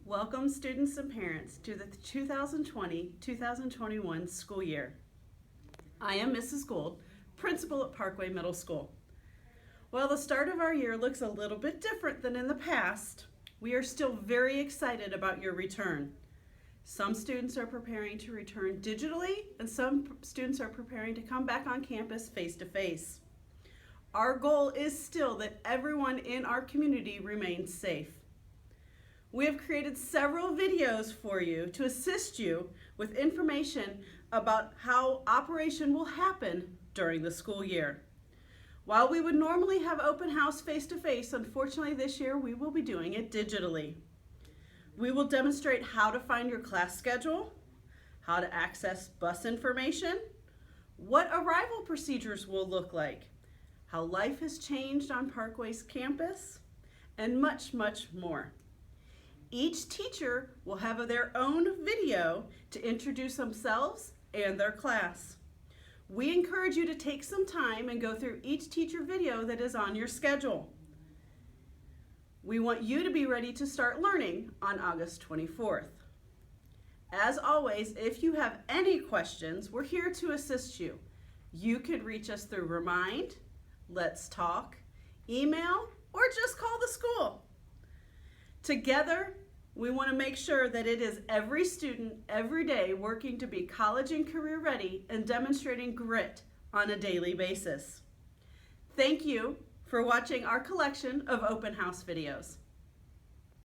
Welcome students and parents to the 2020-2021 school year. I am Mrs. Gould, principal at Parkway Middle School. While the start of our year looks a little bit different than in the past, we are still very excited about your return. Some students are preparing to return digitally, and some students are preparing to come back on campus face-to-face. Our goal is still that everyone in our community remains safe. We have created several videos for you to assist you with information about how operation will happen during the school year. While we would normally have open house face-to-face, unfortunately this year we will be doing it digitally. We will demonstrate how to find your class schedule, how to access bus information, what arrival procedures will look like, how life has changed on Parkway's campus, and much, much more. Each teacher will have their own video to introduce themselves and their class. We encourage you to take some time and go through each teacher video that is on your schedule. We want you to be ready to start learning on August 24th. As always, if you have any questions, we're here to assist you. You could reach us through Remind, Let's Talk, email, or just call the school. Together, we want to make sure that it is every student, every day, working to be college and career ready and demonstrating grit on a daily basis. Thank you for watching our collection of open house videos.